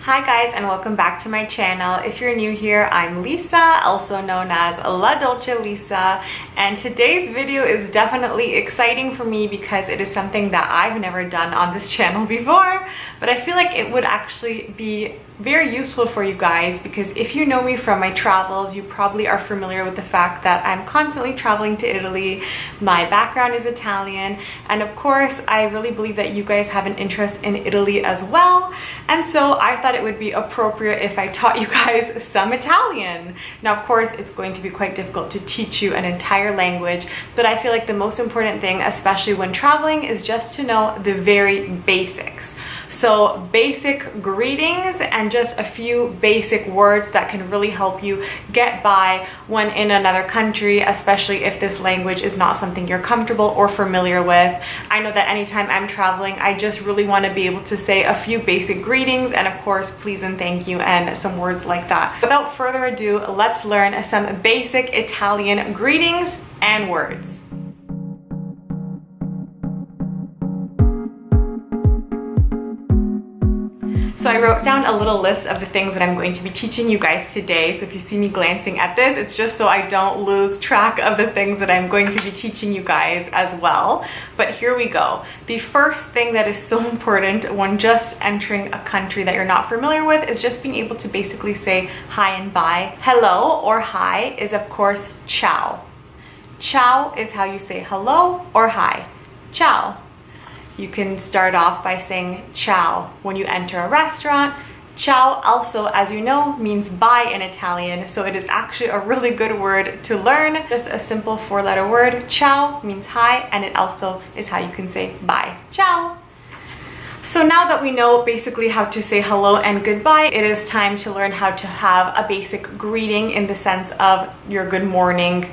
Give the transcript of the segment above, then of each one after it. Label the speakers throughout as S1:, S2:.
S1: Hi guys, and welcome back to my channel. If you're new here, I'm Lisa, also known as ladolcelisa, and today's video is definitely exciting for me because it is something that I've never done on this channel before, but I feel like it would actually be very useful for you guys because if you know me from my travels, you probably are familiar with the fact that I'm constantly traveling to Italy. My background is Italian, and of course I really believe that you guys have an interest in Italy as well, and so I thought it would be appropriate if I taught you guys some Italian. Now of course it's going to be quite difficult to teach you an entire language, but I feel like the most important thing, especially when traveling, is just to know the very basics. So basic greetings and just a few basic words that can really help you get by when in another country, especially if this language is not something you're comfortable or familiar with. I know that anytime I'm traveling, I just really want to be able to say a few basic greetings and of course please and thank you and some words like that. Without further ado, let's learn some basic Italian greetings and words. So I wrote down a little list of the things that I'm going to be teaching you guys today. So if you see me glancing at this, it's just so I don't lose track of the things that I'm going to be teaching you guys as well. But here we go. The first thing that is so important when just entering a country that you're not familiar with is just being able to basically say hi and bye. Hello or hi is of course ciao. Ciao is how you say hello or hi. Ciao. You can start off by saying ciao when you enter a restaurant. Ciao also, as you know, means bye in Italian, so it is actually a really good word to learn. Just a simple four-letter word. Ciao means hi, and it also is how you can say bye. Ciao! So now that we know basically how to say hello and goodbye, it is time to learn how to have a basic greeting in the sense of your good morning,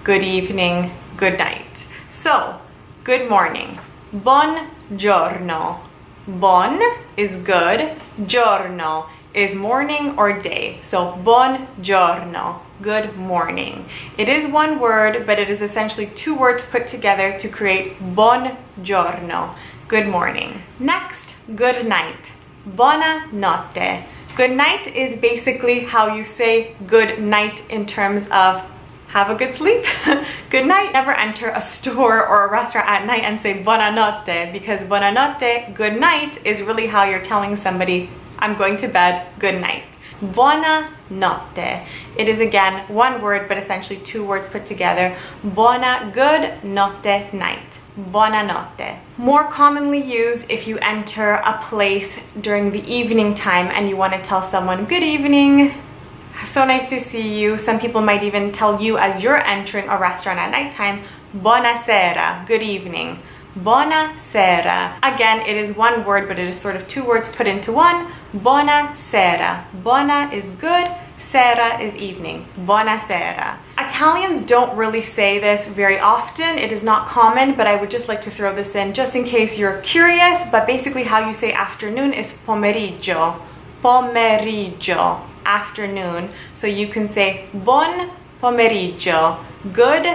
S1: good evening, good night. So, good morning. Buongiorno. Bon is good, giorno is morning or day. So buongiorno, good morning. It is one word, but it is essentially two words put together to create buongiorno, good morning. Next, good night. Buonanotte. Good night is basically how you say good night in terms of have a good sleep. Good night. Never enter a store or a restaurant at night and say buonanotte, because buonanotte, good night, is really how you're telling somebody, I'm going to bed, good night. Buonanotte. It is again one word, but essentially two words put together. Buona, good, notte, night. Buonanotte. More commonly used if you enter a place during the evening time and you want to tell someone good evening, so nice to see you. Some people might even tell you as you're entering a restaurant at nighttime, buonasera, good evening. Buonasera. Again, it is one word, but it is sort of two words put into one. Buonasera. Buona is good, sera is evening. Buonasera. Italians don't really say this very often. It is not common, but I would just like to throw this in just in case you're curious. But basically how you say afternoon is pomeriggio. Pomeriggio. Afternoon, so you can say buon pomeriggio, good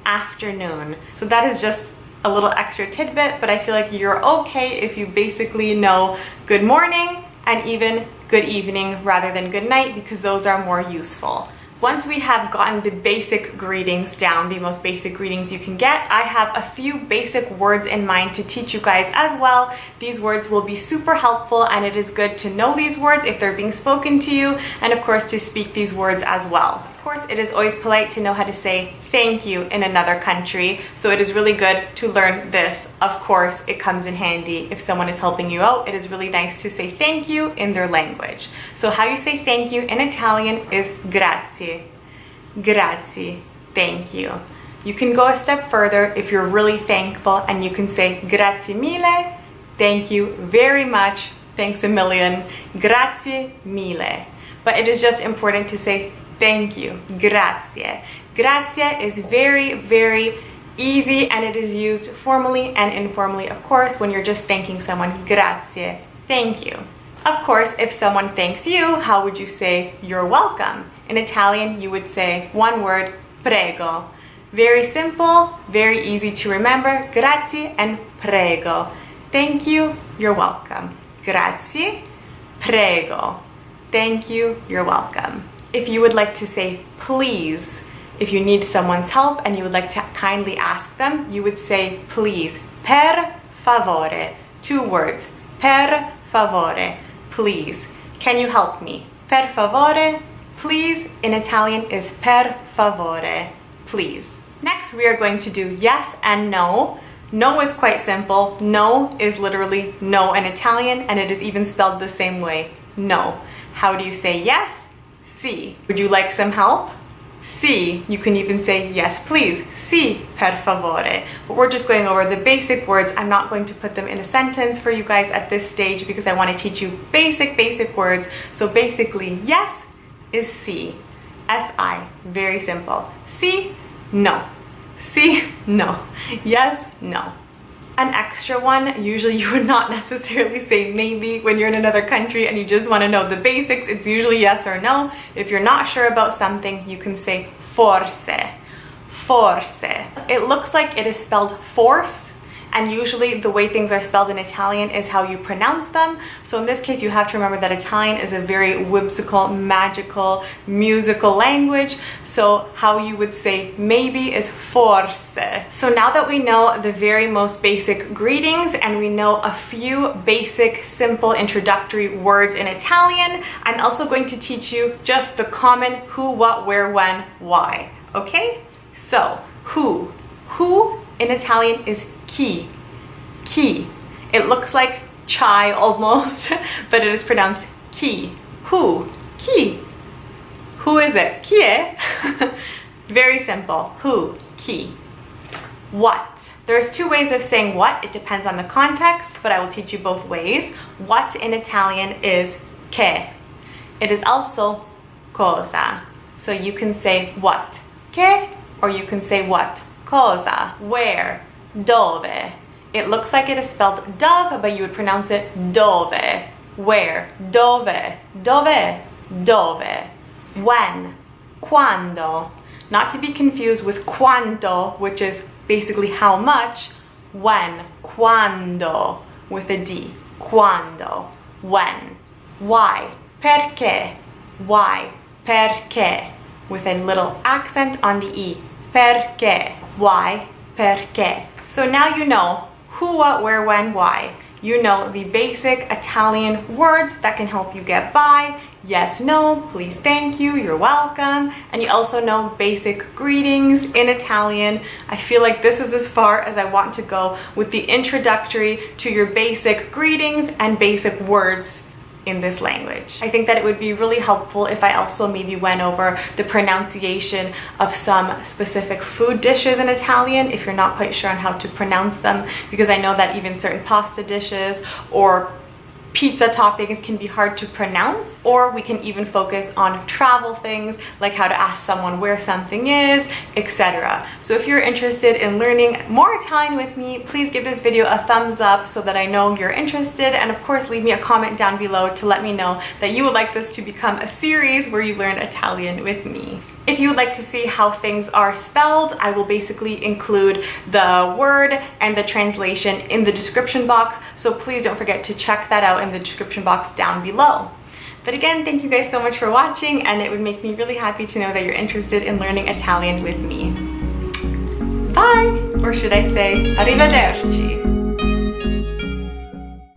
S1: afternoon. So that is just a little extra tidbit, but I feel like you're okay if you basically know good morning and even good evening rather than good night, because those are more useful. Once we have gotten the basic greetings down, the most basic greetings you can get, I have a few basic words in mind to teach you guys as well. These words will be super helpful, and it is good to know these words if they're being spoken to you, and of course to speak these words as well. Of course, it is always polite to know how to say thank you in another country, so it is really good to learn this. Of course, it comes in handy if someone is helping you out. It is really nice to say thank you in their language. So how you say thank you in Italian is grazie. Grazie, thank you. You can go a step further if you're really thankful and you can say grazie mille, thank you very much, thanks a million, grazie mille. But it is just important to say thank you, grazie. Grazie is very, very easy, and it is used formally and informally, of course, when you're just thanking someone. Grazie, thank you. Of course, if someone thanks you, how would you say you're welcome? In Italian, you would say one word, prego. Very simple, very easy to remember. Grazie and prego. Thank you, you're welcome. Grazie, prego. Thank you, you're welcome. If you would like to say please, if you need someone's help and you would like to kindly ask them, you would say please. Per favore. 2 words. Per favore. Please. Can you help me? Per favore. Please in Italian is per favore. Please. Next, we are going to do yes and no. No is quite simple. No is literally no in Italian, and it is even spelled the same way. No. How do you say yes? Sì. Would you like some help? Sì. You can even say yes, please. Sì, per favore. But we're just going over the basic words. I'm not going to put them in a sentence for you guys at this stage because I want to teach you basic words. So basically, yes is sì. S-I. Very simple. Sì, no. Sí, no. Yes, no. An extra one, usually you would not necessarily say maybe when you're in another country and you just want to know the basics. It's usually yes or no. If you're not sure about something, you can say forse. Forse. It looks like it is spelled force, and usually the way things are spelled in Italian is how you pronounce them. So in this case, you have to remember that Italian is a very whimsical, magical, musical language. So how you would say maybe is forse. So now that we know the very most basic greetings and we know a few basic, simple introductory words in Italian, I'm also going to teach you just the common who, what, where, when, why. Okay? So, who. Who in Italian is chi. Chi. It looks like chai almost, but it is pronounced chi. Who? Chi. Who is it? Chi è? Very simple. Who? Chi. What? There's 2 ways of saying what. It depends on the context, but I will teach you both ways. What in Italian is che. It is also cosa. So you can say what? Che, or you can say what? Cosa. Where? Dove. It looks like it is spelled dove, but you would pronounce it dove. Where? Dove. Dove. Dove. When? Quando. Not to be confused with quanto, which is basically how much. When? Quando. With a D. Quando. When. Why? Perché. Why? Perché. With a little accent on the E. Perché. Why? Perché. So now you know who, what, where, when, why. You know the basic Italian words that can help you get by. Yes, no, please, thank you, you're welcome. And you also know basic greetings in Italian. I feel like this is as far as I want to go with the introductory to your basic greetings and basic words in this language. I think that it would be really helpful if I also maybe went over the pronunciation of some specific food dishes in Italian if you're not quite sure on how to pronounce them, because I know that even certain pasta dishes or pizza toppings can be hard to pronounce. Or we can even focus on travel things like how to ask someone where something is, etc. So if you're interested in learning more Italian with me, please give this video a thumbs up so that I know you're interested, and of course leave me a comment down below to let me know that you would like this to become a series where you learn Italian with me. If you would like to see how things are spelled, I will basically include the word and the translation in the description box, so please don't forget to check that out in the description box down below. But again, thank you guys so much for watching, and it would make me really happy to know that you're interested in learning Italian with me. Bye! Or should I say, arrivederci?